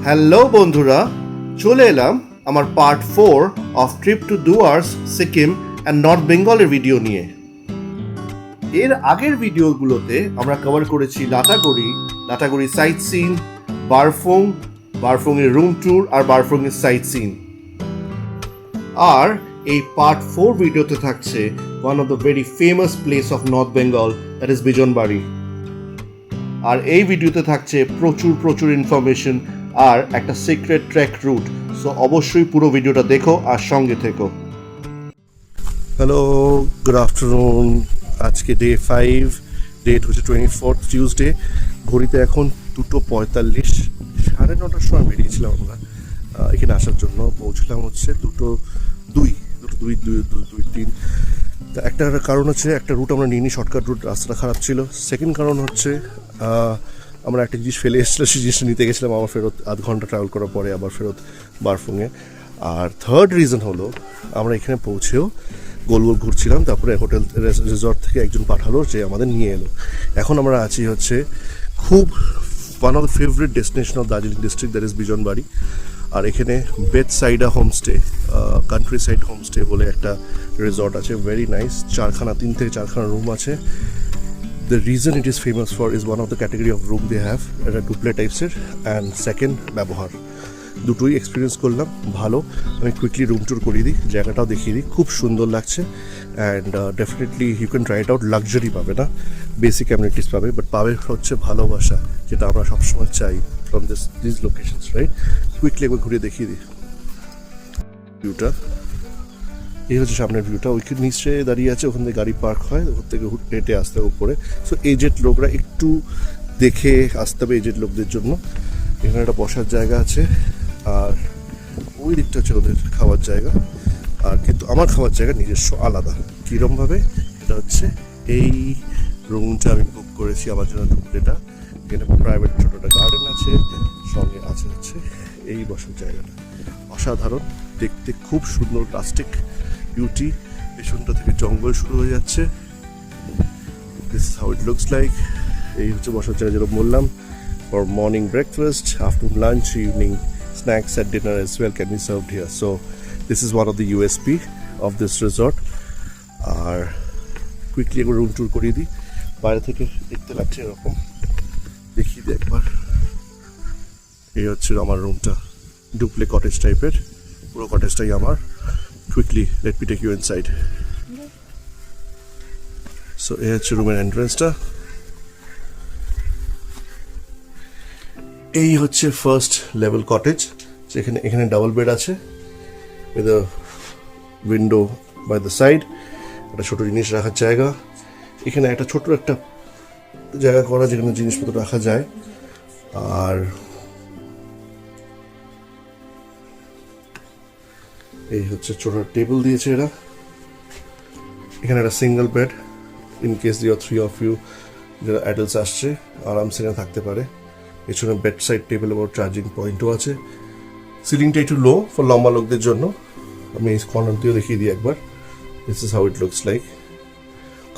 Hello বন্ধুরা, চলে এলাম আমার part 4 of trip to Dooars, Sikkim and north বেঙ্গলের ভিডিও নিয়ে। এর আগের ভিডিওগুলোতে আমরা কভার করেছি লাটাগুড়ি সাইট সিন, বারফং এর রুম ট্যুর আর বারফং এর সাইট সিন। আর এই পার্ট 4 ভিডিওতে থাকছে one of the very famous place of North Bengal, that is Bijanbari. আর এই ভিডিওতে থাকছে প্রচুর ইনফরমেশন আর একটা সিক্রেট ট্রেক রুট। সো অবশ্যই পুরো ভিডিওটা দেখো আর সঙ্গে থেকো। Hello, good afternoon. আজকে ডে 5, ডেট হচ্ছে 24 টিউসডে। ঘড়িতে এখন 2:45, 9:30টার সময় বেরিয়েছিলাম আমরা এখানে আসার জন্য। পৌঁছলাম হচ্ছে 2:03। একটা কারণ হচ্ছে একটা রুট আমরা নিইনি, শর্টকাট রুট, রাস্তাটা খারাপ ছিল। সেকেন্ড কারণ হচ্ছে আমরা একটা জিনিস ফেলে এসেছিলাম, সেই জিনিসটা নিতে গেছিলাম, আবার ফেরত আধ ঘন্টা ট্রাভেল করার পরে আবার ফেরত বারফুংয়ে। আর থার্ড রিজন হলো আমরা এখানে পৌঁছেও গোল ঘুরছিলাম, তারপরে হোটেল রিসর্ট থেকে একজন পাঠালো যে আমাদের নিয়ে এলো। এখন আমরা আছি হচ্ছে খুব one of the favourite destination of Darjeeling district, that is Bijanbari. আর এখানে Bethsaida homestay, countryside homestay বলে একটা রিসর্ট আছে, ভেরি নাইস। 3 থেকে 4খানা রুম আছে। The reason it is famous for is one of the category of room they have, এটা ডুপ্লে টাইপসের, and second ব্যবহার। দুটোই এক্সপিরিয়েন্স করলাম, ভালো। আমি কুইকলি রুম ট্যুর করিয়ে দিই, জায়গাটাও দেখিয়ে দিই, খুব সুন্দর লাগছে। And definitely you can try it out. Luxury পাবে না, বেসিক অ্যামিনিটিস পাবে, বাট পাবে হচ্ছে ভালোবাসা, যেটা আমরা সবসময় চাই from this locations, right? Quickly একবার ঘুরিয়ে দেখিয়ে দিই ভিউটা। এই হচ্ছে সামনের ভিউটা। ওইখানে নিচে দাঁড়িয়ে আছে, ওখান থেকে গাড়ি পার্ক হয়, ওখান থেকে হেঁটে আসতে হবে উপরে। সো এজেড লোকরা একটু দেখে আসতে হবে, এজেড লোকদের জন্য। এখানে একটা বসার জায়গা আছে, আর ওই দিকটা হচ্ছে ওদের খাওয়ার জায়গা। আর কিন্তু আমার খাওয়ার জায়গা নিজস্ব আলাদা। কীরমভাবে? এটা হচ্ছে এই রুমটা আমি বুক করেছি আমার জন্য, ডুপ্লেটা। এখানে প্রাইভেট ছোটো একটা গার্ডেন আছে, সঙ্গে আছে হচ্ছে এই বসার জায়গাটা। অসাধারণ দেখতে, খুব সুন্দর প্লাস্টিক বিউটি। পেছনটা থেকে জঙ্গল শুরু হয়ে যাচ্ছে। This is how it looks like. এই হচ্ছে বসার জায়গা, যেটা বললাম। For morning breakfast, afternoon lunch, evening snacks and dinner as well can be served here. So this is one of the USP of this resort. আর quickly একবার room tour করিয়ে দিই। বাইরে থেকে দেখতে লাগছে এরকম, দেখিয়ে দিই একবার। এই হচ্ছে আমার রুমটা, ডুপ্লে কটেজ টাইপের, পুরো কটেজটাই আমার। Quickly, let me take you inside. So এই হচ্ছে রুমের এন্ট্রান্সটা। এই হচ্ছে ফার্স্ট লেভেল কটেজ, যেখানে এখানে ডাবল বেড আছে with a window by the side. একটা ছোট জিনিস রাখার জায়গা। এখানে একটা ছোট একটা জায়গা করা, যেখানে জিনিসপত্র রাখা যায়। আর এই হচ্ছে ছোট টেবিল দিয়েছে এরা। এখানে একটা single bed, in case you 3 of you যারা অ্যাডাল্টস আসছে আরামসে এখানে থাকতে পারে। পেছনে বেড সাইড টেবিল এবং চার্জিং পয়েন্টও আছে। সিলিংটা একটু লো ফর লম্বা লোকদের জন্য। আমি এই কর্নার দিয়েও দেখিয়ে দিই একবার। This is how it looks like.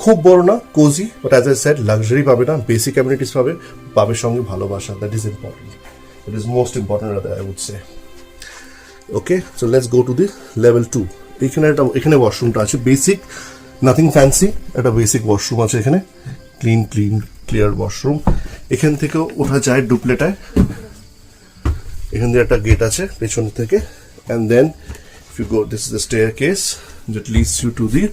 খুব বড় না, cozy, but as I said luxury পাবে না, বেসিক অ্যামিনিটিস পাবে সঙ্গে ভালোবাসা। That is important, that is most important I would say. Okay, so let's go to the level 2। এখানে ওয়াশরুমটা আছে, বেসিক, নাথিং ফ্যান্সি, একটা বেসিক ওয়াশরুম আছে এখানে। Clear washroom. এখান থেকেও ওঠা যায় ডুপ্লেটায়। এখান দিয়ে একটা গেট আছে পেছন থেকে, and then if you go, this is the staircase that leads you to the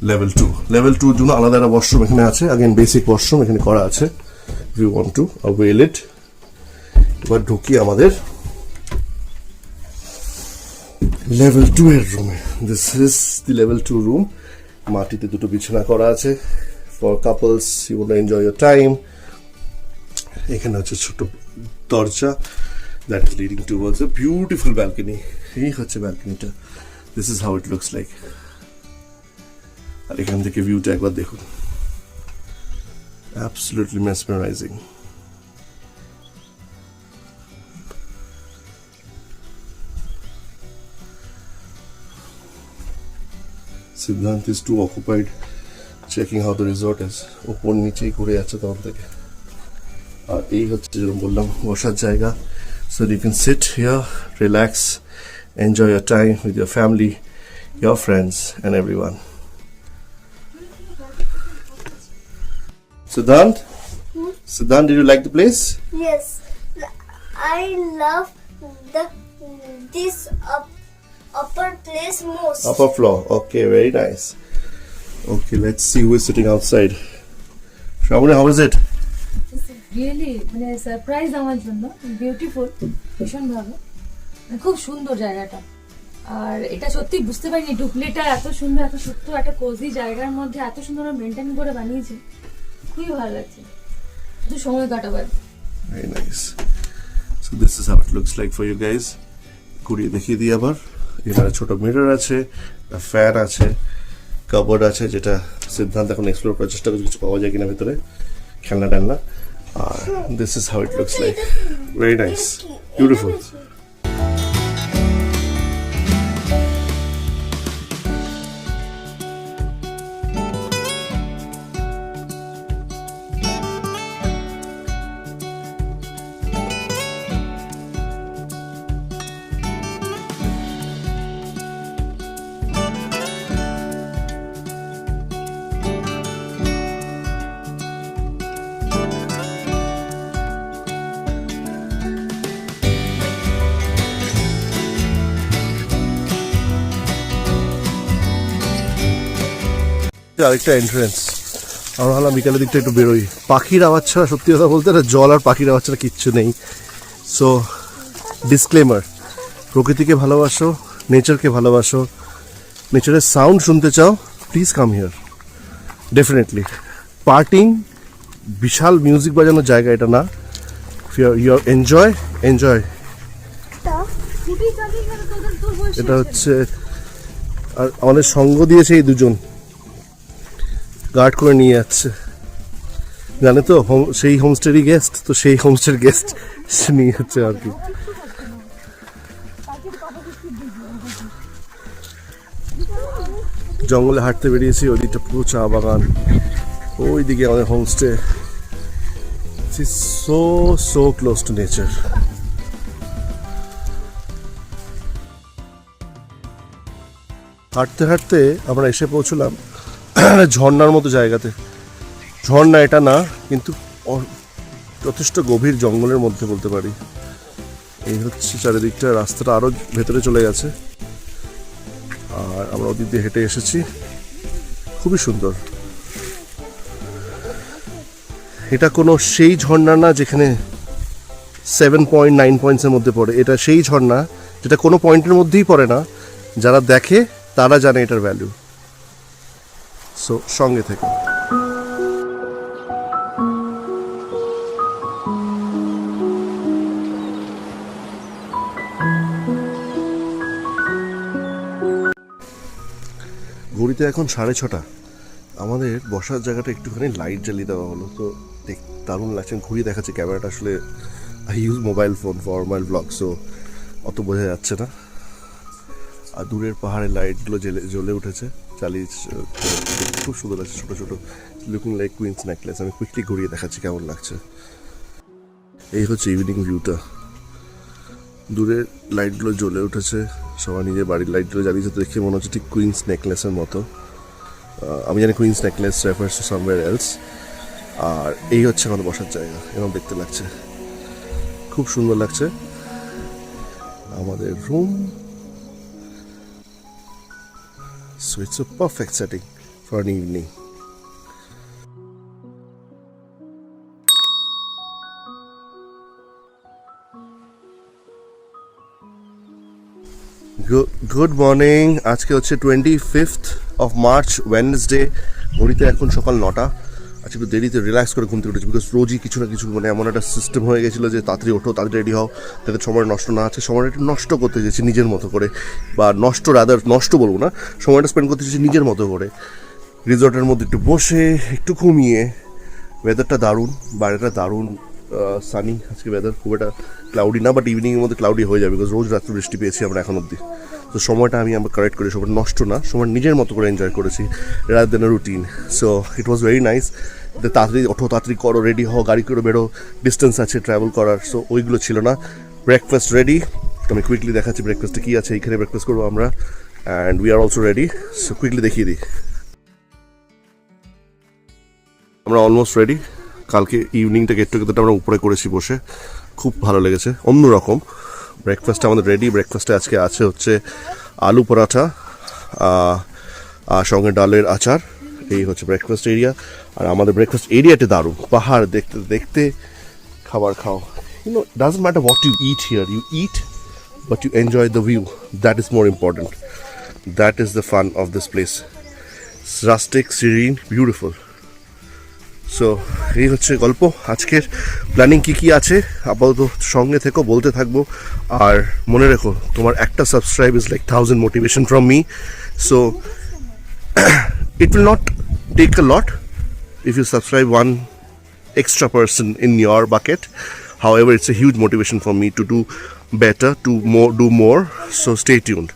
level 2। Level 2 জন্য আলাদা একটা ওয়াশরুম এখানে আছে। আগেন বেসিক ওয়াশরুম এখানে করা আছে, if you want to avail it. এবার ঢুকি আমাদের লেভেল 2 এর রুমে। This is the level 2 room. মাটিতে দুটো বিছানা করা আছে for couples, you want to enjoy your time. এখানে হচ্ছে ছোট দরজা, that is leading towards a beautiful balcony. এই হচ্ছে ব্যালকনিটা। This is how it looks like. আর এখান থেকে ভিউটা একবার দেখুন, absolutely mesmerising. Siddhant is too occupied checking how the resort is. ওপর নিচেই করে যাচ্ছে তখন থেকে। আর এই হচ্ছে যেরকম বললাম বসার জায়গা। So you can sit here, relax, enjoy your time with your family, your friends and everyone. Siddhant? Siddhant, did you like the place? Yes, I love this upper place most. Upper floor. Okay, very nice. Okay, let's see who is sitting outside. Shravani, how is it? Really মানে surprise আমার জন্য, beautiful, ভীষণ ভালো, খুব সুন্দর জায়গাটা। আর এটা সত্যি বুঝতে পারিনি ডুপ্লিটা এত সুন্দর, এত সত্য একটা কোজি জায়গার মধ্যে এত সুন্দর মেনটেন করে বানিয়েছে, খুবই ভালো লাগছে, শুধু সময় কাটাবার। Very nice. So this is how it looks like for you guys. ঘুরিয়ে দেখিয়ে দিই আবার। এখানে ছোট মিরর আছে, ফ্যান আছে, কাপড় আছে, যেটা সিদ্ধান্ত এখন এক্সপ্লোর করার চেষ্টা করছে কিছু পাওয়া যায় কিনা ভিতরে, খেলনা টেলনা। আর this is how it looks like. Very nice, beautiful. আরেকটা এন্ট্রেন্স। আমরা ভাবলাম বিকালের দিকটা একটু বেরোই, পাখির আওয়াজ ছাড়া, সত্যি কথা বলতে না, জল আর পাখির আওয়াজ ছাড়া কিচ্ছু নেই। সো ডিসক্লেমার, প্রকৃতিকে ভালোবাসো, নেচারকে ভালোবাসো, নেচারের সাউন্ড শুনতে চাও, please come here definitely. Partying, বিশাল মিউজিক বাজানোর জায়গা এটা না। You enjoy. এটা হচ্ছে, আর আমাদের সঙ্গ দিয়েছে এই দুজন, গার্ড করে নিয়ে যাচ্ছে, জানে তো সেই হোমস্টেরই গেস্ট, তো সেই হোমস্টের গেস্ট নিয়ে যাচ্ছে আর কি। জঙ্গলে হাঁটতে বেরিয়েছি, ওইদিকটা পুরো চা বাগান, ওইদিকে আমাদের homestay. So close to nature. হাঁটতে হাঁটতে আমরা এসে পৌঁছলাম ঝর্ণার মতো জায়গাতে। ঝর্ণা এটা না, কিন্তু যথেষ্ট গভীর জঙ্গলের মধ্যে বলতে পারি। এই হচ্ছে চারিদিকটা, রাস্তাটা আরো ভেতরে চলে গেছে, আর আমরা ওদিক দিয়ে হেঁটে এসেছি। খুবই সুন্দর। এটা কোনো সেই ঝর্ণা না যেখানে 7.9 পয়েন্টসের মধ্যে পড়ে, এটা সেই ঝর্ণা যেটা কোনো পয়েন্টের মধ্যেই পড়ে না। যারা দেখে তারা জানে এটার ভ্যালু। সো সঙ্গে থেকে ঘড়িতে এখন 6:30। আমাদের বসার জায়গাটা একটুখানি লাইট জ্বালিয়ে দেওয়া হলো, তো দারুণ লাগছে। ঘুরি দেখাচ্ছে, ক্যামেরাটা আসলে I use mobile phone for my blog, so অত বোঝা যাচ্ছে না। আর দূরের পাহাড়ের লাইটগুলো জ্বলে উঠেছে, চালিয়ে খুব সুন্দর লাগছে, ছোটো ছোটো, লুকিং লাইক কুইন্স নেকলেস। আমি কুইকলি ঘুরিয়ে দেখাচ্ছি কেমন লাগছে। এই হচ্ছে ইভিনিং ভিউটা, দূরের লাইটগুলো জ্বলে উঠেছে, সবাই নিজের বাড়ির লাইটগুলো জ্বালিয়েছে, তো দেখে মনে হচ্ছে ঠিক কুইন্স নেকলেসের মতো। আমি জানি Queen's Necklace refers to somewhere else. আর এই হচ্ছে আমাদের বসার জায়গা, এরকম দেখতে লাগছে, খুব সুন্দর লাগছে। আমাদের room, so it's a perfect setting for an evening. Good morning. আজকে হচ্ছে 25th of March, ওয়েডনেসডে। ঘড়িতে এখন সকাল 9টা। আজকে একটু দেরিতে রিল্যাক্স করে ঘুম থেকে উঠেছি, বিকজ রোজই কিছু না কিছু মানে এমন একটা সিস্টেম হয়ে গেছিলো যে তাড়াতাড়ি ওঠো, তাড়াতাড়ি রেডি হও, তাদের সময় নষ্ট না আছে। সময়টা একটু নষ্ট করতে চেয়েছি নিজের মতো করে, বা নষ্ট বলবো না, সময়টা স্পেন্ড করতে চেয়েছি নিজের মতো করে। রিসর্টের মধ্যে একটু বসে একটু ঘুমিয়ে। ওয়েদারটা দারুণ, বাইরেটা দারুণ সানি আজকে ওয়েদার, খুব একটা ক্লাউডি না, বাট ইভিনিংয়ের মধ্যে ক্লাউডি হয়ে যাবে, বিকজ রোজ রাত্রে বৃষ্টি পেয়েছি আমরা এখন অবধি। তো সময়টা আমি আমার কারেক্ট করে, সময় নষ্ট না, সময় নিজের মতো করে এনজয় করেছি, rather than a routine. So it was very nice. তাড়াতাড়ি ওঠো, তাড়াতাড়ি করো, রেডি হও, গাড়ি করে বেরো, ডিস্টেন্স আছে ট্রাভেল করার, সো ওইগুলো ছিল না। ব্রেকফাস্ট রেডি, আমি কুইকলি দেখাচ্ছি ব্রেকফাস্টে কী আছে। এইখানে ব্রেকফাস্ট করবো আমরা, and we are also ready. So quickly দেখিয়ে দিই, আমরা অলমোস্ট রেডি। কালকে ইভিনিংটা গেট টুগেদারটা আমরা উপরে করেছি বসে, খুব ভালো লেগেছে, অন্যরকম। ব্রেকফাস্টটা আমাদের রেডি। ব্রেকফাস্টে আজকে আছে হচ্ছে আলু পরাঠা আর সঙ্গে ডালের আচার। এই হচ্ছে ব্রেকফাস্ট এরিয়া। আর আমাদের ব্রেকফাস্ট এরিয়াতে দারুণ, পাহাড় দেখতে দেখতে খাবার খাও। Doesn't matter what you eat, but you enjoy the view. That is more important. That is the fun of this place. It's rustic, serene, beautiful. So এই হচ্ছে গল্প। আজকের প্ল্যানিং কী আছে আপাতত সঙ্গে থেকো, বলতে থাকবো। আর মনে রেখো, তোমার একটা subscribe is like 1000 motivation from me. So it will not take a lot if you subscribe one extra person in your bucket. However, it's a huge motivation for me to do better, to do more. So stay tuned.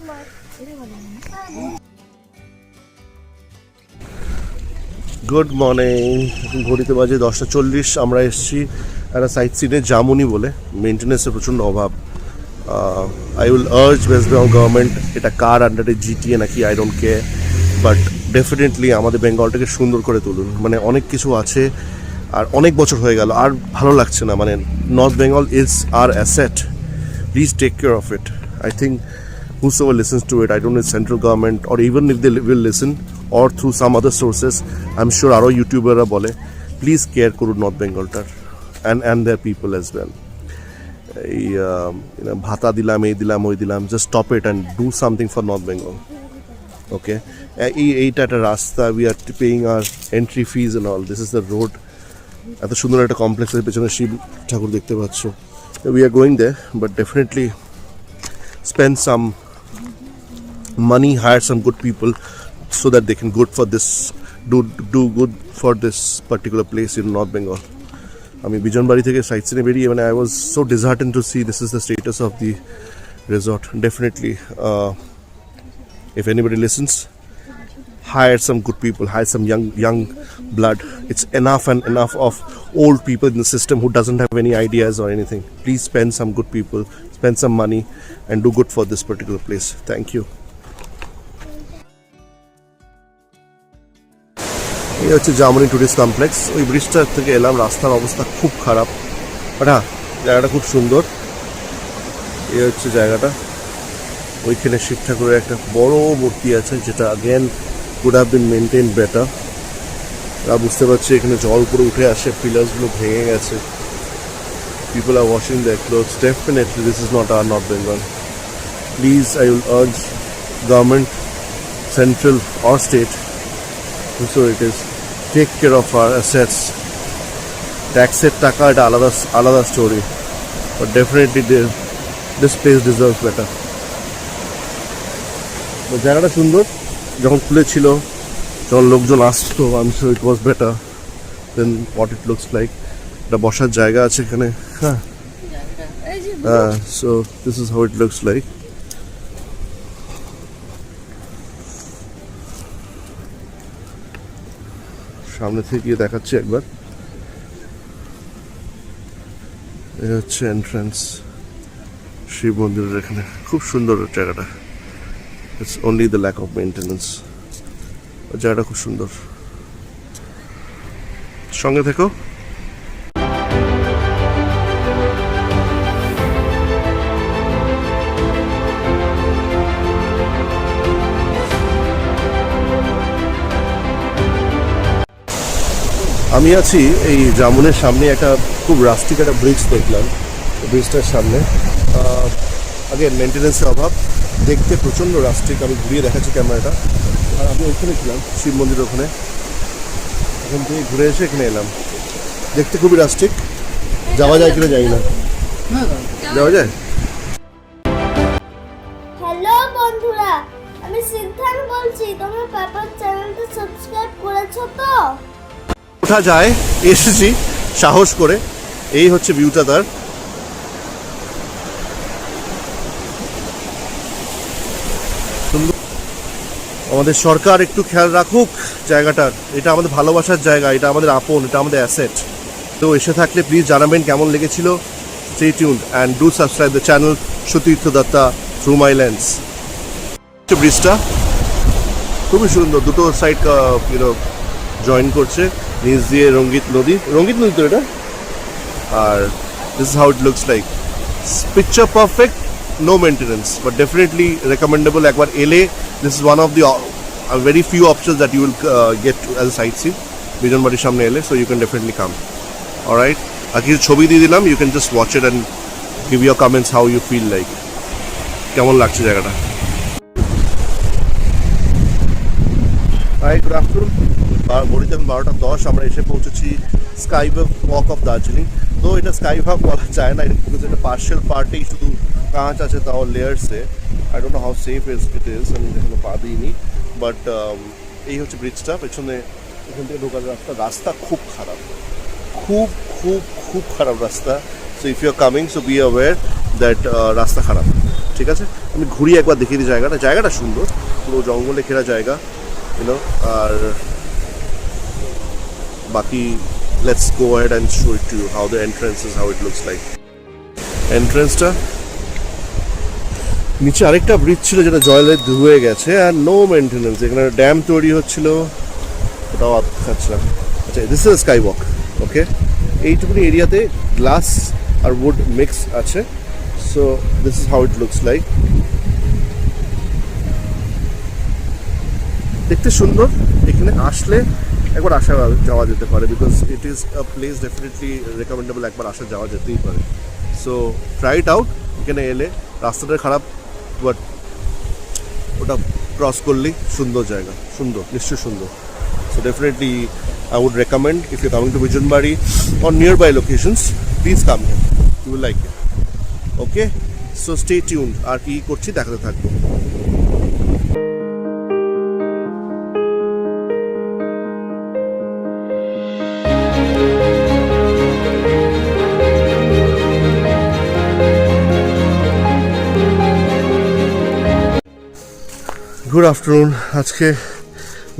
Good morning. ঘড়িতে বাজে 10:40। আমরা এসেছি একটা site সিনে, জামুনি বলে। মেনটেন্যান্সের প্রচণ্ড অভাব। I will urge West Bengal government, এটা কার আন্ডারে, জিটিএ নাকি, I don't care, but definitely আমাদের বেঙ্গলটাকে সুন্দর করে তুলুন। মানে অনেক কিছু আছে, আর অনেক বছর হয়ে গেল, আর ভালো লাগছে না। মানে North Bengal is our asset, please take care of it. I think whosoever listens to it, I don't know if central government or even if they will listen or through some other sources, I'm sure আরও ইউটিউবাররা বলে, please care করুন north বেঙ্গলটার and their people as well. এই ভাতা দিলাম, এই দিলাম, ওই দিলাম, just stop it and do something for North Bengal. Okay, এইটা একটা রাস্তা, উই আর পেইং আর entry fees and all. This is the road. এত সুন্দর একটা কমপ্লেক্সের পেছনে শিব ঠাকুর দেখতে পাচ্ছ। We are going there, but definitely spend some money, hire some good people so that they can good for this, do good for this particular place in North Bengal. আমি বিজনবাড়ি থেকে সাইট সিনে বেরিয়ে, মানে I was so disheartened to see this is the status of the resort. Definitely, if anybody listens, hire some good people, hire some young blood. It's enough and enough of old people in the system who doesn't have any ideas or anything. Please spend some good people, spend some money and do good for this particular place. Thank you. এই হচ্ছে jamuni tourist complex. ওই ব্রিজটা থেকে এলাম, রাস্তার অবস্থা খুব খারাপ, বাট হ্যাঁ জায়গাটা খুব সুন্দর। এই হচ্ছে জায়গাটা। ওইখানে শিব ঠাকুরের একটা বড় মূর্তি আছে, যেটা again could have been maintain better. বুঝতে পারছি এখানে জল পুরো উঠে আসে, পিলার্সগুলো ভেঙে গেছে। People are washing their clothes. Definitely this is not our North Bengal. Please, I will urge government, central or state, whosoever it is, take care of our assets. Taxer taka eta alada story, but definitely this place deserves better. জায়গাটা সুন্দর, যখন খুলেছিল, যখন লোকজন আসতো, I'm sure it was better than what it looks like. একটা বসার জায়গা আছে এখানে। হ্যাঁ, so this is how it looks like. সামনে থেকে গিয়ে দেখাচ্ছি একবার। এই হচ্ছে এন্ট্রান্স শিব মন্দিরের। এখানে খুব সুন্দর জায়গাটা। It's only the lack of maintenance. জায়গাটা খুব সুন্দর। সঙ্গে থেকো। আমি আছি এই জামুনের সামনে, একটা খুব রাস্টিক একটা ব্রিজ দেখলাম। ব্রিজটার সামনে আগে মেনটেন্যান্সের অভাব, দেখতে প্রচণ্ড রাস্টিক। আমি ঘুরিয়ে দেখাচ্ছি ক্যামেরাটা। আর আমি ওখানে ছিলাম শিব মন্দির ওখানে, ওখান থেকে ঘুরে এসে এখানে এলাম। দেখতে খুবই রাস্টিক। যাওয়া যায় কিনা জানি না, যাওয়া যায়। হ্যালো বন্ধুরা, আমি সিদ্ধান্ত বলছি। তোমরা পাপার চ্যানেলটা সাবস্ক্রাইব করেছো তো? ওঠা যায়, এসেছি সাহস করে। এই হচ্ছে ভিউটা তার। আমাদের সরকার একটু খেয়াল রাখুক জায়গাটার। এটা আমাদের ভালোবাসার জায়গা, এটা আমাদের আপন, এটা আমাদের অ্যাসেট। তো এসে থাকলে প্লিজ জানাবেন কেমন লেগেছিল। Stay tuned and do subscribe the channel Shutirtha Datta Through My Lens. ব্রিজটা খুবই সুন্দর, দুটো সাইড জয়েন করছে, নিচ দিয়ে রঙ্গিত নদী তো এটা। আর this is how it looks like, picture perfect, no maintenance, but definitely recommendable. একবার এলে this is one of the very few options that you will get as a sight seen বিজনবাড়ির সামনে এলে, so you can definitely come. Alright, আর কিছু ছবি দিয়ে দিলাম, you can just watch it and give your comments how you feel like, কেমন লাগছে জায়গাটা। Hi, good afternoon. ঘড়িতে 12:10, আমরা এসে পৌঁছেছি স্কাই ওয়াক অফ দার্জিলিং। তো এটা স্কাই ওয়াক বলা যায় না, বিকজ এটা পার্শিয়াল পার্টেই শুধু কাঁচ আছে, তাও লেয়ার্সে। I don't know how safe it is, আমি এখনো পা দিইনি। বাট এই হচ্ছে ব্রিজটা, পেছনে এখান থেকে ঢোকার রাস্তা খুব খারাপ, খুব খুব খুব খারাপ রাস্তা। So if you are coming, so be aware that রাস্তা খারাপ, ঠিক আছে? আমি ঘুরিয়ে একবার দেখিয়ে দিই জায়গাটা সুন্দর, পুরো জঙ্গলে ঘেরা জায়গা, আর বাকি let's go ahead and show it to you how the entrance is, how it looks like. এন্ট্রান্সটা নিচে আরেকটা ব্রিজ ছিল যেটা জলে ধুয়ে গেছে, আর নো মেনটেনেন্স। এখানে ড্যাম তৈরি হচ্ছিল, ওটাও খাচ্ছিলাম। আচ্ছা, দিস ইজ স্কাই ওয়াক, ওকে? এইটুকুনি এরিয়াতে গ্লাস আর উড মিক্স আছে। So this is how it looks like. দেখতে সুন্দর, এখানে আসলে একবার আসা যাওয়া যেতে পারে, because it is a place definitely recommendable, একবার আসা যাওয়া যেতেই পারে। So try it out. এখানে এলে রাস্তাটা খারাপ, বাট ওটা ক্রস করলেই সুন্দর জায়গা, সুন্দর, নিশ্চয়ই সুন্দর। So definitely I would recommend, if you coming to Bijanbari or nearby locations, please come here, you will like it. Okay, so stay tuned. আর কি করছি দেখাতে থাকবো। Good afternoon. আজকে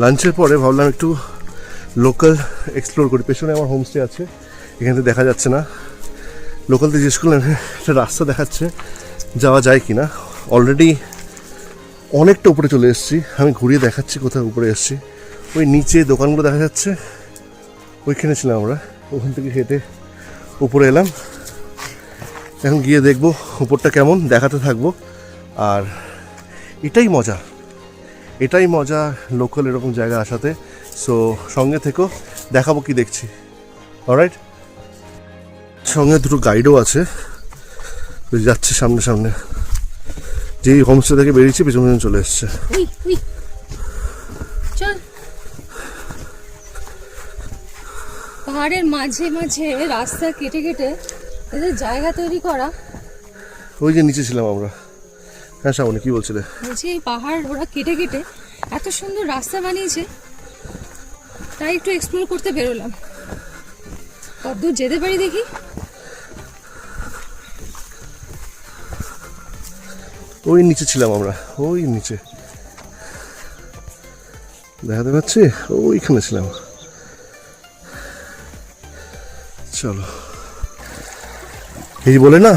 লাঞ্চের পরে ভাবলাম একটু লোকাল এক্সপ্লোর করি। পেছনে আমার হোমস্টে আছে, এখান থেকে দেখা যাচ্ছে না। লোকালতে জিজ্ঞেস করলাম, একটা রাস্তা দেখাচ্ছে, যাওয়া যায় কি না। অলরেডি অনেকটা উপরে চলে এসেছি, আমি ঘুরিয়ে দেখাচ্ছি কোথায় উপরে এসেছি। ওই নিচে দোকানগুলো দেখা যাচ্ছে, ওইখানে ছিলাম আমরা। ওখান থেকে হেঁটে উপরে এলাম, এখন গিয়ে দেখবো উপরটা কেমন, দেখাতে থাকবো। আর এটাই মজা লোকাল এরকম জায়গা আসাতে। সো সঙ্গে থেকো, দেখাবো কি দেখছি। অলরাইট, সঙ্গে দুটো গাইডও আছে, যাচ্ছে সামনে। যেই হোমস্টে থেকে বেরিয়েছি পেছনে চলে এসছে। পাহাড়ের মাঝে মাঝে রাস্তা কেটে এদের জায়গা তৈরি করা। ওই যে নিচে ছিলাম আমরা। হ্যাঁ শ্রাবণী, কি বলছিলে? বলছি এই পাহাড় ওরা কেটে এত সুন্দর রাস্তা বানিয়েছে, তাই একটু এক্সপ্লোর করতে বেরোলাম। কতদূর যেতে পারি দেখি। ওই নিচে ছিলাম আমরা, ওই নিচে দেখাতে পাচ্ছি, ওইখানে ছিলাম। চলো, এই বলে না,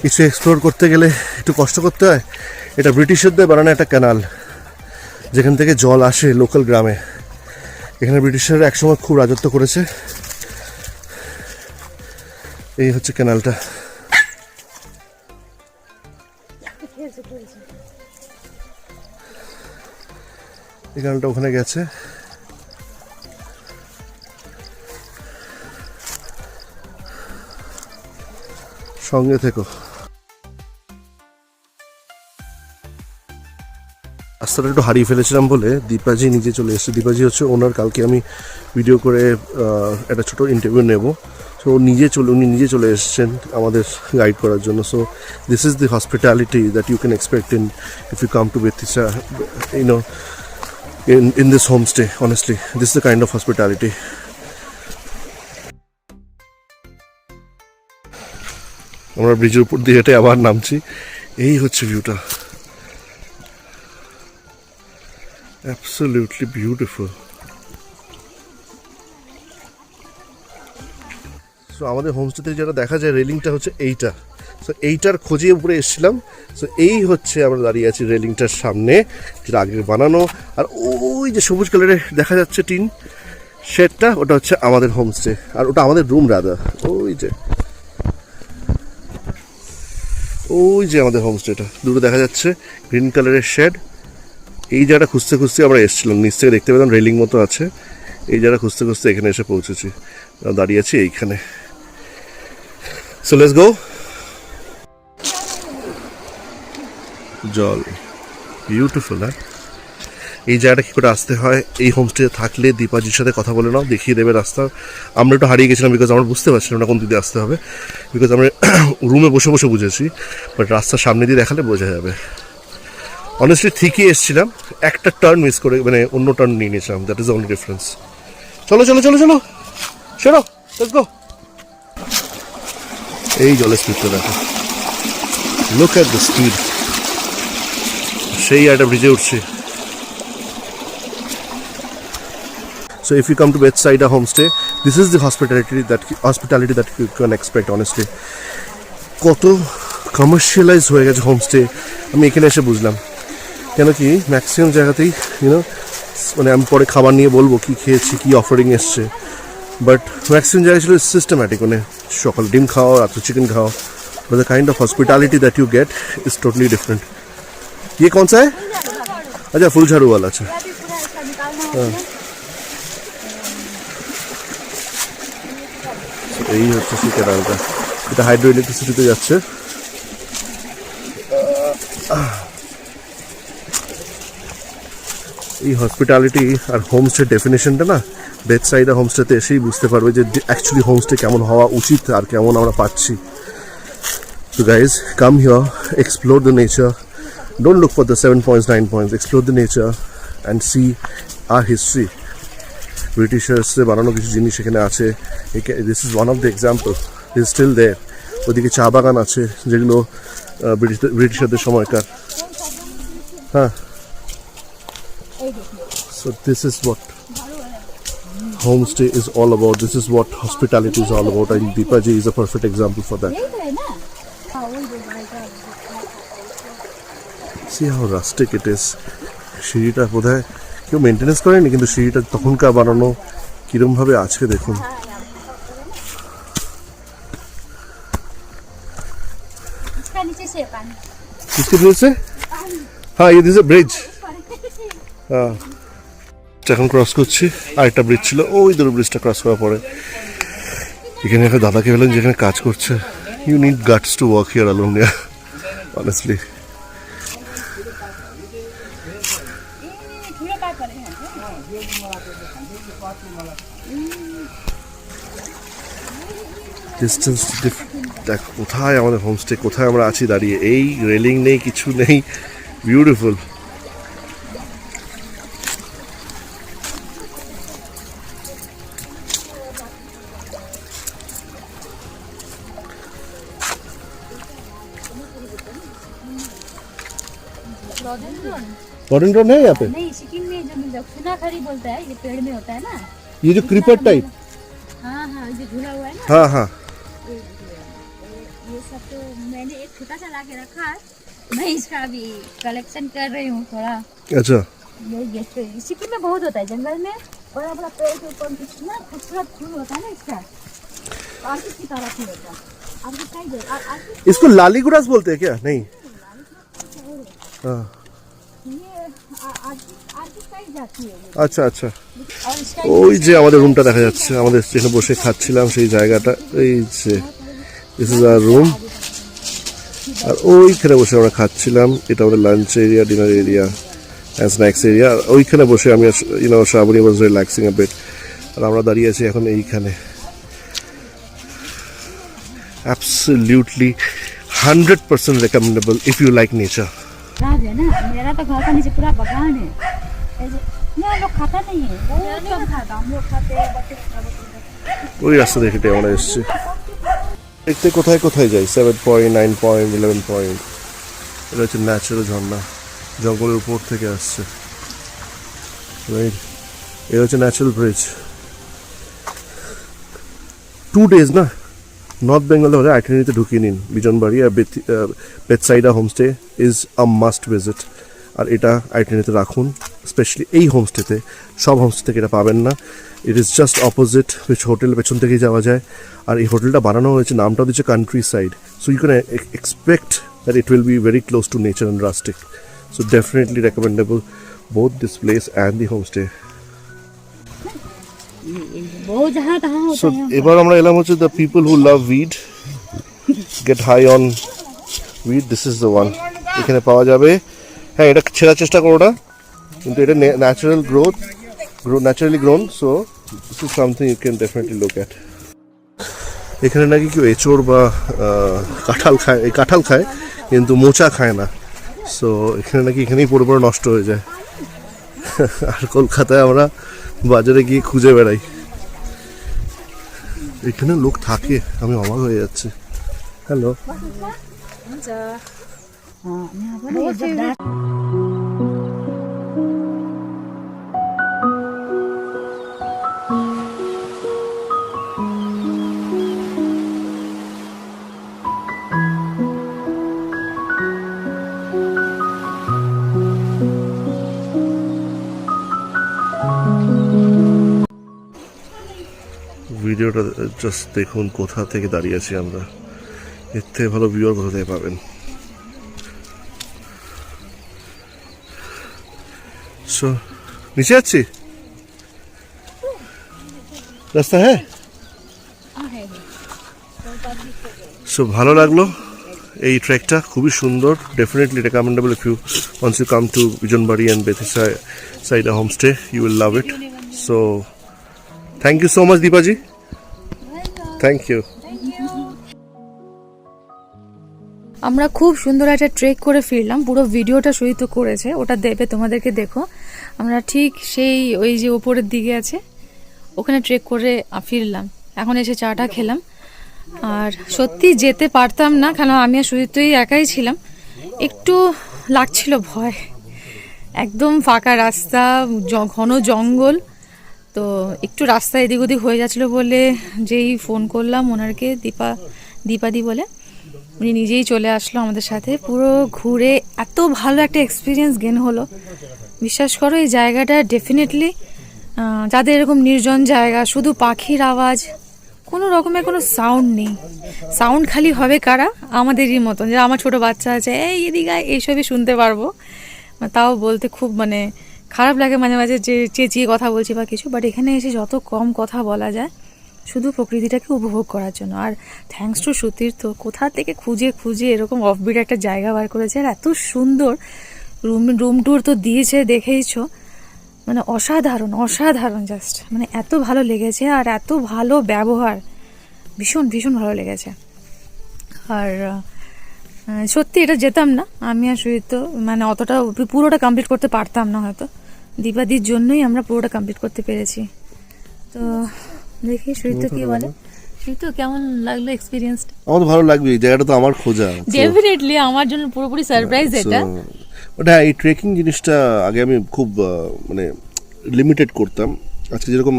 কিছু এক্সপ্লোর করতে গেলে একটু কষ্ট করতে হয়। এটা ব্রিটিশারদের বানানো একটা ক্যানাল, যেখান থেকে জল আসে লোকাল গ্রামে। এখানে ব্রিটিশাররা একসময় খুব রাজত্ব করেছে। এই হচ্ছে ক্যানালটা। এই ক্যানালটা ওখানে গেছে। সঙ্গে থেকো। রাস্তাটা একটু হারিয়ে ফেলেছিলাম বলে দীপাজি নিজে চলে এসেছে। দীপাজি হচ্ছে ওনার, কালকে আমি ভিডিও করে একটা ছোটো ইন্টারভিউ নেব। সো উনি নিজে চলে এসেছেন আমাদের গাইড করার জন্য। So this is the hospitality that you can expect if you come to Bethsaida, in this homestay. Honestly, this is the kind of hospitality. আমরা ব্রিজের উপর দিয়ে হেঁটে আবার নামছি। এই হচ্ছে ভিউটা, absolutely beautiful. সো আমাদের হোমস্টেতে যেটা দেখা যায় রেলিংটা হচ্ছে এইটা, সো এইটার খোঁজে উপরে এসেছিলাম। সো এই হচ্ছে আমরা দাঁড়িয়ে আছি রেলিংটার সামনে, যেটা আগে বানানো। আর ওই যে সবুজ কালারের দেখা যাচ্ছে টিন শেডটা, ওটা হচ্ছে আমাদের হোমস্টে, আর ওটা আমাদের রুম রাদা। ওই যে আমাদের হোমস্টেটা দুটো দেখা যাচ্ছে, গ্রিন কালারের শেড। এই জায়গাটা খুঁজতে খুঁজতে আমরা এসেছিলাম, নিচ থেকে দেখতে পেলাম রেলিং মতো আছে। এই জায়গা খুঁজতে খুঁজতে এখানে এসে পৌঁছেছি, দাঁড়িয়ে আছি এইখানে। সো লেটস গো। জল বিউটিফুল। হ্যাঁ, এই জায়গাটা কী করে আসতে হয়, এই হোমস্টে থাকলে দীপাজির সাথে কথা বলে নাও, দেখিয়ে দেবে রাস্তা। আমরা একটু হারিয়ে গেছিলাম বিকজ আমরা বুঝতে পারছিলাম না কোন দিকে আসতে হবে, বিকজ আমরা রুমে বসে বসে বুঝেছি, বাট রাস্তার সামনে দিয়ে দেখালে বোঝা যাবে। অনেস্টলি ঠিকই এসেছিলাম, একটা টার্ন মিস করে, মানে অন্য টার্ন নিয়ে নিয়েছিলাম, দ্যাট ইজ অনলি ডিফারেন্স। চলো চলো চলো চলো চলো, লেটস গো। এই জলের স্পিডটা দেখো, লুক অ্যাট দ্য স্পিড। সেই একটা ব্রিজে উঠছি। So if you come to Bethsaida Homestay, this is the hospitality that you can expect, honestly. কত কমার্শিয়ালাইজ হয়ে গেছে হোমস্টে, আমি এখানে এসে বুঝলাম। কেন কি ম্যাক্সিমাম জায়গাতেই মানে আমি পরে খাবার নিয়ে বলবো কি খেয়েছি, কি অফারিং এসছে, বাট ম্যাক্সিমাম জায়গায় ছিল সিস্টেম্যাটিক, মানে সকাল ডিম খাও, রাত্রে চিকেন খাও, but the kind of hospitality that you get is totally different. ये कौन सा है? अच्छा, फुल झाड़ू वाला। अच्छा हाँ, এই হচ্ছে সেই ক্যানালটা, এটা হাইড্রো ইলেকট্রিসিটিতে যাচ্ছে। এই হসপিটালিটি আর হোমস্টে ডেফিনেশনটা না, বেথসাইডা হোমস্টেতে এসেই বুঝতে পারবে যে অ্যাকচুয়ালি হোমস্টে কেমন হওয়া উচিত আর কেমন আমরা পাচ্ছি। So guys, come here, explore the nature. Don't look for the 7 points, 9 points. Explore the nature and see our history. ব্রিটিশার্সে বানানো কিছু জিনিস এখানে আছে। This is one of the example, is still there. ওদিকে চা বাগান আছে যেগুলো ব্রিটিশারদের সময়কার। হ্যাঁ, so this is what homestay is all about. This is what hospitality is all about. I think Deepaji is a perfect example for that. See how rustic it is. সিঁড়িটা বোধহয় কেউ মেনটেনেন্স করেনি, কিন্তু সিঁড়িটা তখনকার বানানো কিরম ভাবে আছে দেখুন। किसके ब्रिज से? हाँ, ये दिस ब्रिज। हाँ, এখন ক্রস করছি। আর একটা ব্রিজ ছিল, ওই দুটো ব্রিজটা ক্রস করার পরে এখানে একটা দাদাকে পেলেন যেখানে কাজ করছে। You need guts to work here alone, honestly. Distance দেখ, কোথায় আমাদের হোমস্টে, কোথায় আমরা আছি দাঁড়িয়ে। এই রেলিং নেই, কিছু নেই, বিউটিফুল। रॉडेंड्रॉन है यहाँ पे? नहीं, सिक्किम में जो सुनाखरी बोलता है, ये पेड़ में होता है ना, ये जो क्रीपर टाइप। हाँ हाँ, जो झूला हुआ है ना, हाँ हाँ, ये सब तो मैंने एक छोटा सा ला के रखा है, मैं इसका अभी कलेक्शन कर रही हूँ थोड़ा। अच्छा, यही गेस्ट सिक्किम में बहुत होता है, जंगल में बड़ा बड़ा पेड़ के ऊपर कितना खूबसूरत फूल होता है ना, इसका आर्किड की तरह फूल होता है। आपको चाहिए? इसको लाली गुरास बोलते हैं क्या? नहीं, हाँ, আচ্ছা আচ্ছা। ওই যে আমাদের রুমটা দেখা যাচ্ছে, আমাদের যেখানে বসে খাচ্ছিলাম সেই জায়গাটা, এই যে দিস ইজ আওয়ার রুম। আর ওইখানে বসে আমরা খাচ্ছিলাম, এটা আমাদের lunch area, dinner area and snacks area. আর ওইখানে বসে আমি Shrabani was relaxing a bit, আর আমরা দাঁড়িয়ে আছি এখন এইখানে। Absolutely 100% recommendable if you like nature. है ना, मेरा तो घर का नीचे पूरा बगान है, यहाँ लोग खाता नहीं है, बहुत कम खाता, हम लोग खाते हैं बच्चे खाते। ওই রাস্তা দেখে আমরা এসেছি। দেখতে কোথায় কোথায় যাই, 7 পয়েন্ট, 9 পয়েন্ট, 11 পয়েন্ট। এটা হচ্ছে ন্যাচারাল ঝর্ণা, জঙ্গলের উপর থেকে আসছে। রাইট, এটা হচ্ছে ন্যাচারাল ব্রিজ। 2 days না, নর্থ বেঙ্গলে হলে আইটিনারিতে ঢুকিয়ে নিন বিজনবাড়ি আর Bethsaida homestay is a must visit. আর এটা আইটিনারিতে রাখুন, স্পেশালি এই হোমস্টেতে। সব হোমস্টে থেকে এটা পাবেন না। It is just opposite, which hotel পেছন থেকেই যাওয়া যায়। আর এই হোটেলটা বানানো হয়েছে, নামটা দিচ্ছে countryside, so you can expect that it will be very close to nature and rustic. So definitely recommendable both this place and the homestay. बहुत जहाँ तहाँ होता So है। এবার আমরা এলাম হচ্ছে the people who love weed, get high on weed, this is the one. এখানে পাওয়া যাবে। হ্যাঁ, এটা ছেড়ার চেষ্টা করো না, কিন্তু এটা natural naturally grown, so this is something you can definitely look at. এখানে নাকি কেউ এঁচড় বা কাঁঠাল খায়, এই কাঁঠাল খায় কিন্তু মোচা খায় না। সো এখানে নাকি এখানেই পড়ে পড়ে নষ্ট হয়ে যায়। আর কলকাতায় আমরা বাজারে গিয়ে খুঁজে বেড়াই, এখানে লোক থাকে, আমি অবাক হয়ে যাচ্ছি। হ্যালো, हाँ, यहाँ पर ये जब रात ভিডিওটা জাস্ট দেখুন কোথা থেকে দাঁড়িয়ে আছি আমরা। এর থেকে ভালো ভিউ আর কোথা থেকে পাবেন। সো নিচে যাচ্ছি, রাস্তা হ্যাঁ। সো ভালো লাগলো এই ট্রেকটা, খুবই সুন্দর, definitely recommendable if you once you come to Bijanbari and Bethsaida homestay, you will love it. So thank you so much দীপাজি, থ্যাংক ইউ। আমরা খুব সুন্দর একটা ট্রেক করে ফিরলাম, পুরো ভিডিওটা সহিত করেছে, ওটা দেবে তোমাদেরকে, দেখো। আমরা ঠিক সেই ওই যে ওপরের দিকে আছে ওখানে ট্রেক করে ফিরলাম, এখন এসে চাটা খেলাম। আর সত্যি যেতে পারতাম না, কারণ আমি আর সুজিতই একাই ছিলাম, একটু লাগছিল ভয়। একদম ফাঁকা রাস্তা, ঘন জঙ্গল, তো একটু রাস্তা এদিক ওদিক হয়ে যাচ্ছিলো বলে যেই ফোন করলাম ওনারকে, দীপাদি বলে, উনি নিজেই চলে আসলো আমাদের সাথে। পুরো ঘুরে এত ভালো একটা এক্সপিরিয়েন্স গেন হলো, বিশ্বাস করো। এই জায়গাটা ডেফিনেটলি যাদের এরকম নির্জন জায়গা, শুধু পাখির আওয়াজ, কোনো রকমের কোনো সাউন্ড নেই, সাউন্ড খালি হবে কারা, আমাদেরই মতন, যে আমার ছোট বাচ্চা আছে এই এদিকে এইসবই শুনতে পারবো। তাও বলতে খুব মানে খারাপ লাগে মাঝে মাঝে যে চেঁচিয়ে কথা বলছি বা কিছু, বাট এখানে এসে যত কম কথা বলা যায় শুধু প্রকৃতিটাকে উপভোগ করার জন্য। আর থ্যাঙ্কস টু সুতির, তো কোথা থেকে খুঁজে খুঁজে এরকম অফবিট একটা জায়গা বার করেছে, আর এত সুন্দর রুম ট্যুর তো দিয়েছে, দেখেইছো, মানে অসাধারণ অসাধারণ, জাস্ট মানে এত ভালো লেগেছে, আর এত ভালো ব্যবহার, ভীষণ ভীষণ ভালো লেগেছে। আর সত্যি এটা যেতাম না আমি আর সুজিত, মানে অতটা পুরোটা কমপ্লিট করতে পারতাম না হয়তো, দীপাদির জন্যই আমরা পুরোটা কমপ্লিট করতে পেরেছি। তো দেখি সুজিত কি বলে। সুজিত, কেমন লাগলো এক্সপিরিয়েন্সটা? আমার তো ভালো লাগবে, এই জায়গাটা তো আমার খোঁজা, ডেফিনেটলি আমার জন্য পুরোপুরি সারপ্রাইজ এটা। বাট হ্যাঁ, এই ট্রেকিং জিনিসটা আগে আমি খুব মানে লিমিটেড করতাম, আজকে যেরকম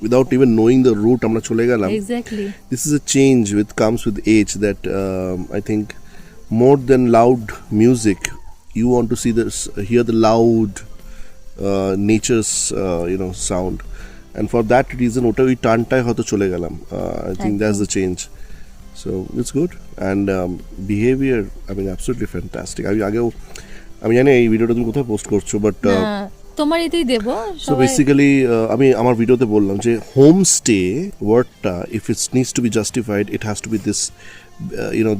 without even knowing the route আমরা চলে গেলাম। Exactly, this is a change which comes with age, that I think more than loud music you want to hear the loud nature's sound, and for that reason ওটা ওই টানটায় হয়তো চলে গেলাম। I think that's the change, so it's good, and behavior, I mean, absolutely fantastic. আমি জানি এই ভিডিওটা তুমি কোথায় পোস্ট করছো, বাট তোমার এতেই দেবো। সো বেসিক্যালি আমি আমার ভিডিওতে বললাম যে হোমস্টে ওয়ার্ডটা, if it's needs to be justified, it has to be this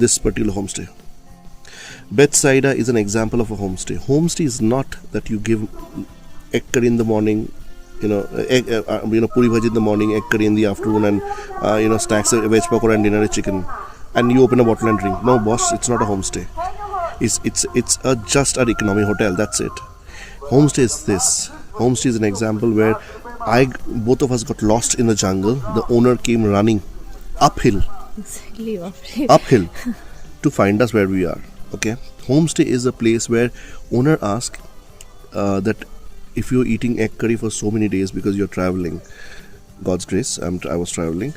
this particular homestay. Bethsaida is an example of a homestay. Homestay is not that you give egg curry in the morning, puri bhaji in the morning, egg curry in the afternoon, and snacks, veg pakora and dinner chicken, and you open a bottle and drink. No, boss, it's not a homestay. It's just an economy hotel. That's it. Homestay is this. Homestay is an example where both of us got lost in the jungle. The owner came running uphill to find us where we are. Okay, homestay is a place where owner asks that if you're eating egg curry for so many days because you're traveling, God's grace, I was traveling,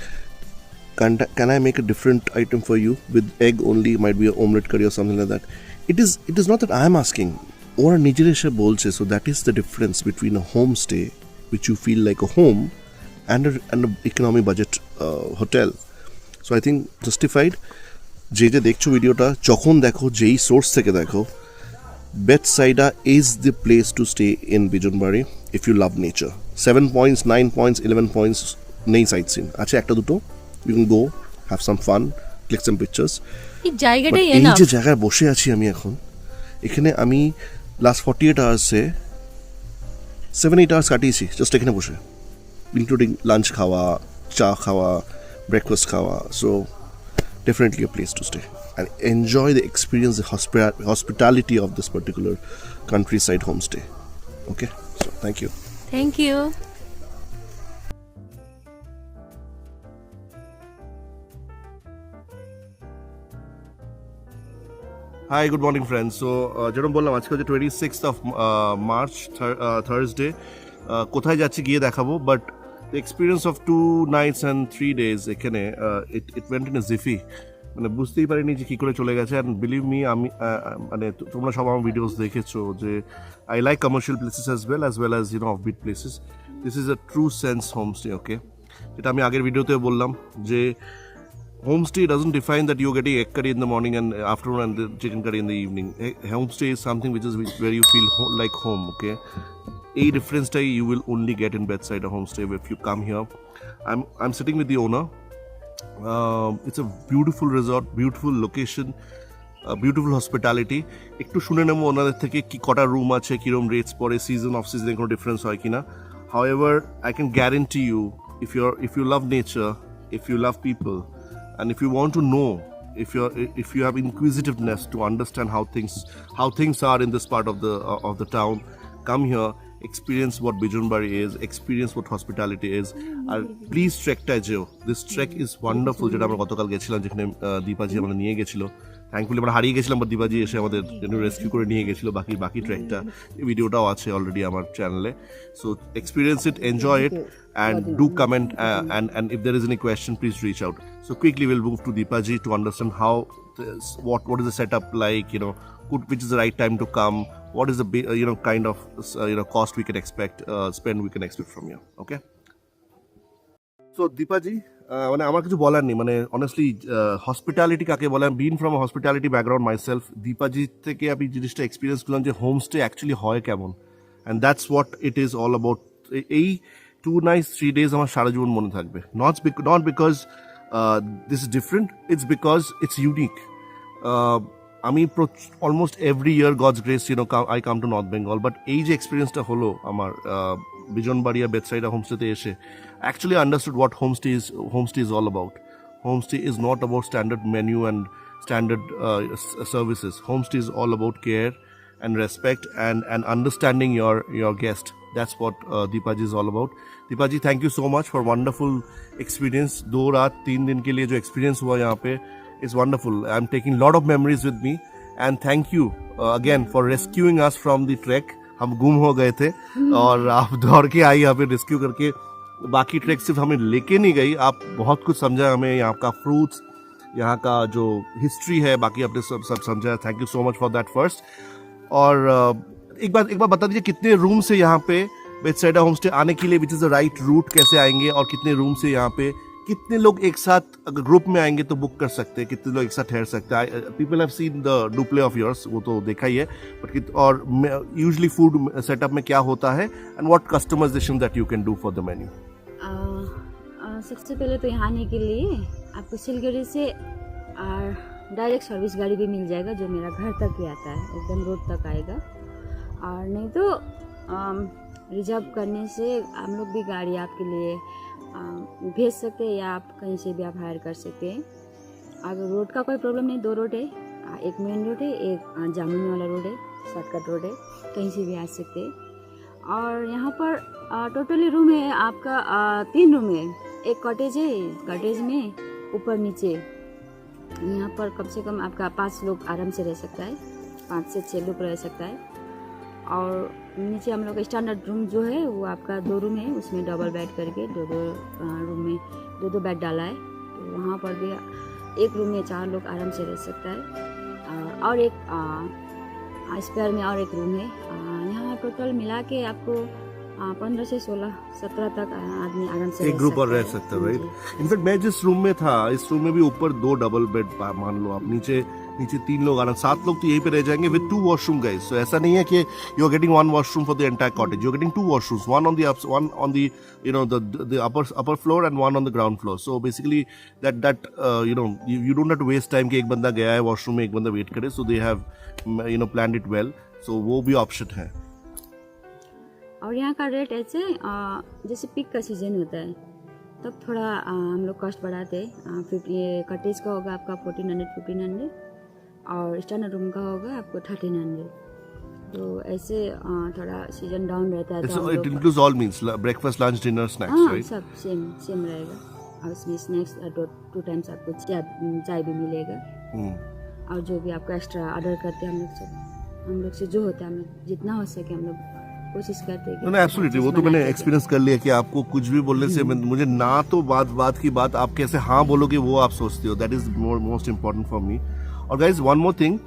can I make a different item for you with egg only? Might be a omelette curry or something like that. It is not that I am asking. ওরা নিজের এসে বলছে, so that is the difference between a homestay which you feel like a home and an economy budget hotel. So I think justified. যে দেখছো ভিডিওটা যখন দেখো, যেই সোর্স থেকে দেখো, Betsaida is the place to stay in Bijanbari if you love nature. 7 points, 9 points, 11 points নেই site scene আছে, একটা দুটো you can go have some fun, click some pictures. এই জায়গাটাই এই এনাফ। যে জায়গায় বসে আছি আমি এখন, এখানে আমি লাস্ট 48 আওয়ার্সে 7-8 আওয়ার্স কাটিয়েছি জাস্ট এখানে বসে, ইনক্লুডিং লাঞ্চ খাওয়া, চা খাওয়া, ব্রেকফাস্ট খাওয়া। So definitely a place to stay and enjoy the experience, the hospitality of this particular countryside homestay. Okay, so thank you. Thank you. Hi, good morning friends. So যেরকম বললাম আজকে হচ্ছে 26th of March, Thursday. কোথায় যাচ্ছি গিয়ে দেখাবো, but the experience of 2 nights and 3 days এখানে it went in a jiffy. মানে বুঝতেই পারিনি যে কী করে চলে গেছে। অ্যান্ড বিলিভ মি, আমি মানে তোমরা সব আমার ভিডিওস দেখেছো যে I like commercial places as well as offbeat places. This is a true sense homestay. Okay, যেটা আমি আগের ভিডিওতে বললাম যে homestay doesn't define that you're getting egg curry in the morning and afternoon and the chicken curry in the evening. Homestay is something which is where you feel like home. Okay, a difference you will only get in Betsaida homestay if you come here. I'm sitting with the owner. It's a beautiful resort, beautiful location, beautiful hospitality. একটু শুনে নেবো ওনাদের থেকে কি কটা room আছে, কিরম rates পড়ে, সিজন অফ সিজনে কোনো ডিফারেন্স হয় কিনা। However, I can guarantee you, if you love nature, if you love people, and if you want to know, if you have inquisitiveness to understand how things are in this part of the town, come here, experience what Bijanbari is, experience what hospitality is, and please trek tajeo. This trek is wonderful. যেটা আমরা গতকাল গেছিলাম, যেখানে দীপাজি আমাদের নিয়ে গেছিল। Thankfully আমরা হারিয়ে গেছিলাম, বাট দীপাজি এসে আমাদের রেস্কিউ করে নিয়ে গেছিল। বাকি ট্রেকটা, এই ভিডিওটাও আছে অলরেডি আমার চ্যানেলে। So experience it, enjoy it, and do comment and if there is any question, please reach out. So quickly we'll move to Deepaji to understand how what is the setup like, which is the right time to come, what is the kind of cost we can expect, spend we can expect from here. Okay, so Deepaji, মানে আমার কিছু বলার নেই, মানে honestly hospitality কাকে বলে, বিন from hospitality background myself. দীপাজি থেকে আমি জিনিসটা এক্সপিরিয়েন্স করলাম যে হোমস্টে অ্যাকচুয়ালি হয় কেমন, and that's what it is all about. এই 2 nights 3 days আমার সারা জীবন মনে থাকবে, not because this is different, it's because it's unique. আমি almost every year God's grace I come to North Bengal, but এই যে এক্সপিরিয়েন্সটা হলো আমার বিজনবাড়ি বেতসাইডা হোমস্টেতে এসে, actually understood what homestay is all about. Homestay is not about standard menu and standard services. Homestay is all about care and respect and understanding your guest. That's what Deepaji is all about. Deepaji, thank you so much for wonderful experience. 2 रात 3 दिन के लिए जो experience हुआ यहाँ पे is wonderful. I'm taking lot of memories with me, and thank you again for rescuing us from the trek. हम गुम हो गए थे और आप दौड़ के आई यहाँ पे रेस्क्यू करके। बाकी ट्रैक सिर्फ हमें लेके नहीं गई, आप बहुत कुछ समझा हमें, यहाँ का फ्रूट्स, यहाँ का जो हिस्ट्री है, बाकी आपने सब समझा। Thank you so much for that first. और एक बार बता दीजिए कितने रूम से यहाँ पे बेतसाइडा होमस्टे आने के लिए, which is the right route, कैसे आएंगे, और कितने रूम से यहाँ पे कितने लोग एक साथ अगर ग्रुप में आएंगे तो बुक कर सकते हैं, कितने लोग एक साथ ठहर सकते हैं। People have seen the duplex of yours, वो तो देखा ही है, बट और यूजली फूड सेटअप में क्या होता है, and what customization that you can do for the menu. सबसे पहले तो यहाँ आने के लिए आपको सिलगढ़ी से डायरेक्ट सर्विस गाड़ी भी मिल जाएगा, जो मेरा घर तक ही आता है, एकदम रोड तक आएगा। और नहीं तो रिजर्व करने से हम लोग भी गाड़ी आपके लिए भेज सकते हैं, या आप कहीं से भी आप हायर कर सकते हैं। अगर रोड का कोई प्रॉब्लम नहीं, 2 रोड है, एक मेन रोड है, एक जामुन वाला रोड है, शॉर्टकट रोड है, कहीं से भी आ सकते हैं। और यहाँ पर टोटली रूम है आपका 3 रूम है, एक कॉटेज है, कॉटेज में ऊपर नीचे यहाँ पर कम से कम आपका 5 लोग आराम से रह सकता है, 5 से 6 लोग रह सकता है। और नीचे हम लोग का स्टैंडर्ड रूम जो है वो आपका 2 रूम है, उसमें डबल बेड करके 2 रूम में 2 बेड डाला है, तो वहाँ पर भी एक रूम में 4 लोग आराम से रह सकता है। और एक स्पेयर में और एक रूम है। यहाँ टोटल मिला के आपको 15 से 16-17 तक आदमी आराम से एक ग्रुप और रह सकता है, राइट? इनफैक्ट मैं जिस रूम में था, इस रूम में भी ऊपर 2 डबल बेड मान लो आप, नीचे 3 लोग आराम, 7 लोग तो यहीं पे रह जाएंगे विद 2 वॉशरूम गाइस। सो ऐसा नहीं है कि you are getting 1 washroom for the entire cottage, you are getting 2 washrooms, one on the you know the upper floor and one on the ground floor. So basically that you don't have to waste time कि एक बंदा गया है washroom में, एक बंदा wait करे. So they have planned it well. So वो भी ऑप्शन है. और यहाँ का रेट ऐसे जैसे पिक का सीजन होता है तब थोड़ा हम लोग कॉस्ट बढ़ाते हैं. ये कटेज का होगा आपका 1400-1500 और स्टैंडर्ड रूम का होगा आपको 1300. तो ऐसे थोड़ा सीजन डाउन रहता है. So it includes all meals, breakfast, lunch, dinner, snacks, right? सब सेम रहेगा. और उसमें स्नैक्स 2 टाइम्स आपको चाय भी मिलेगा. और जो भी आपको एक्स्ट्रा ऑर्डर करते हैं हम लोग से जो होता है हम लोग जितना हो सके हम लोग कोशिश करते हैं. No, absolutely. वो तो मैंने एक्सपीरियंस कर लिया कि आपको कुछ भी बोलने से मुझे ना तो बात की बात आप कैसे हाँ बोलोगे वो आप सोचते हो. That is most important for me. और guys one more thing,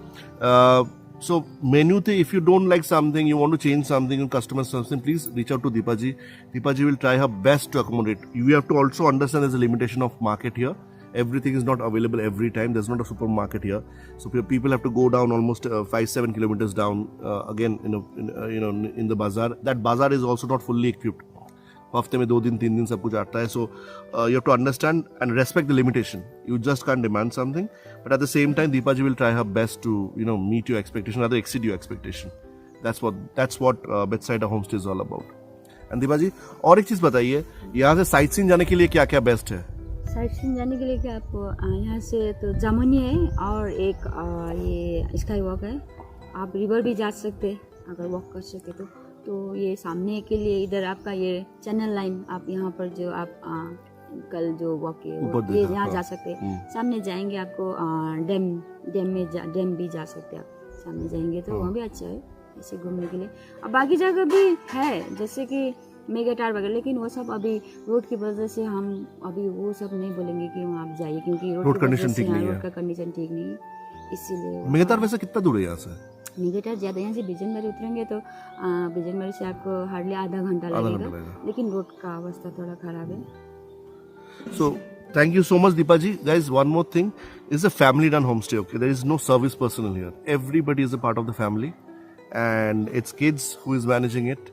so menu थे, if you don't like something, you want to change something in customer something, please reach out to Deepa ji. Deepa ji will try her best to accommodate. You have to also understand there's a limitation of market here. Everything is not available every time. There's not a supermarket here, so people have to go down almost 5-7 kilometers down again in the bazaar. That bazaar is also not fully equipped. हफ्ते में 2 दिन 3 दिन सब कुछ आता है. So you have to understand and respect the limitation. You just can't demand something, but at the same time Deepa ji will try her best to meet your expectation, rather exceed your expectation. That's what Bethsaida Homestay is all about. And Deepa ji और एक चीज बताइए, यहाँ से sight seeing जाने के लिए क्या क्या बेस्ट है? साइट सीइंग जाने के लिए क्या आपको यहाँ से तो जामुनी है और एक ये स्काई वॉक है. आप रिवर भी जा सकते अगर वॉक कर सके तो ये सामने के लिए इधर आपका ये चैनल लाइन आप यहाँ पर जो आप कल जो वॉक है ये यहाँ जा सकते हैं. सामने जाएंगे आपको डैम भी जा सकते हैं. आप सामने जाएंगे तो वहाँ भी अच्छा है ऐसे घूमने के लिए. अब बाकी जगह भी है जैसे कि मेगाटार वगैरह, लेकिन वो सब अभी रोड की वजह से हम अभी वो सब नहीं बोलेंगे कि वहाँ आप जाइए क्योंकि रोड कंडीशन ठीक नहीं है. रोड का कंडीशन ठीक नहीं है इसीलिए. मेगाटार वैसे कितना दूर है यहाँ से? मेगाटार ज़्यादा, यहाँ से बिजनबारी उतरेंगे तो बिजनबारी से आपको हार्डली आधा घंटा लगेगा, लेकिन रोड का अवस्था थोड़ा खराब है. So thank you so much Deepa ji. Guys, one more thing, it's a family run homestay. Okay, there is no service personnel here. Everybody is a part of the family and it's kids who is managing it.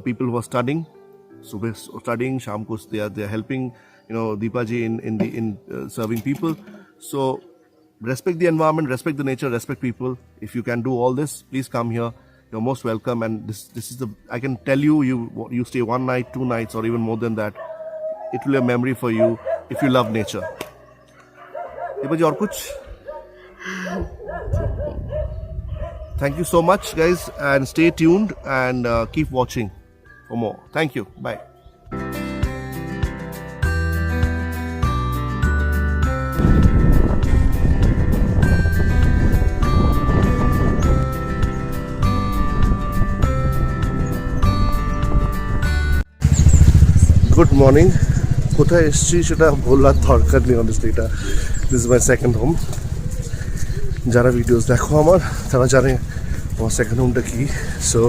People who are studying, sham ko they are helping Deepa ji in serving people. So respect the environment, respect the nature, respect people. If you can do all this, please come here. You're most welcome. And this is I can tell you stay 1 night, 2 nights, or even more than that. It will be a memory for you if you love nature. Deepa ji, और कुछ? Thank you so much, guys, and stay tuned and keep watching for more. Thank you. Bye. Good morning. কোথায় এসেছি সেটা বলার দরকার নেই, honestly এটা this is my second home. যারা ভিডিওস দেখো আমার তারা জানে আমার সেকেন্ড হোমটা কী. সো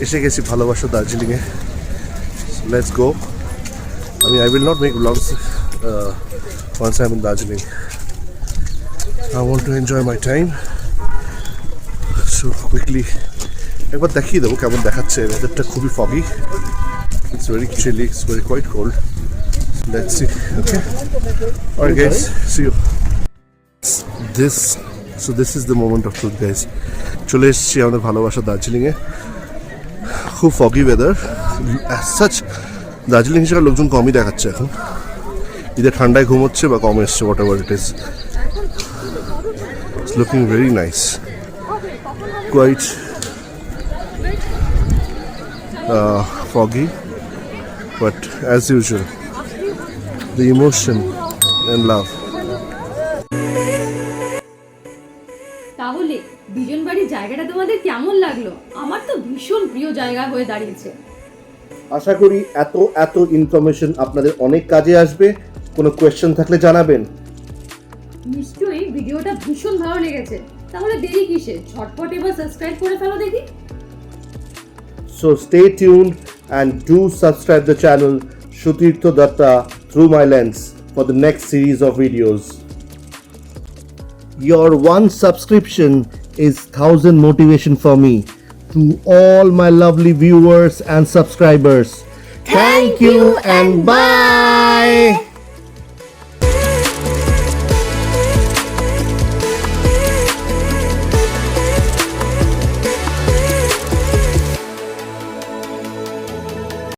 এসে গেছি ভালোবাসা দার্জিলিংয়ে. Let's go. I will not make vlogs once I am in Darjeeling. I want to enjoy my time. So quickly একবার দেখিয়ে দেবো কেমন দেখাচ্ছে. ওয়েদারটা খুবই foggy. It's very chilly, it's very quite cold. Let's see. Okay. Alright guys, see you. This is the moment of truth guys. চলে এসেছি আমাদের ভালোবাসা দার্জিলিংয়ে. খুব foggy weather. As such Darjeeling হিসেবে লোকজন কমই দেখাচ্ছে এখন. either ঠান্ডায় ঘুমোচ্ছে বা কম এসছে, what ever it is. It's looking very nice. Quite foggy. But as usual, the emotion and love. তাহলে বিজনবাড়ির জায়গাটা তোমাদের কেমন লাগলো? আমার তো ভীষণ প্রিয় জায়গা হয়ে দাঁড়িয়েছে. আশা করি এত ইনফরমেশন আপনাদের অনেক কাজে আসবে. কোনো কোয়েশ্চেন থাকলে জানাবেন। নিশ্চয়ই ভিডিওটা ভীষণ ভালো লেগেছে, তাহলে দেরি কিসে, ঝটপট এবার সাবস্ক্রাইব করে ফেলো দেখি। So stay tuned and do subscribe the channel Shrutirtha Datta Through My Lens for the next series of videos. Your one subscription is 1000 motivation for me. To all my lovely viewers and subscribers, thank you and bye.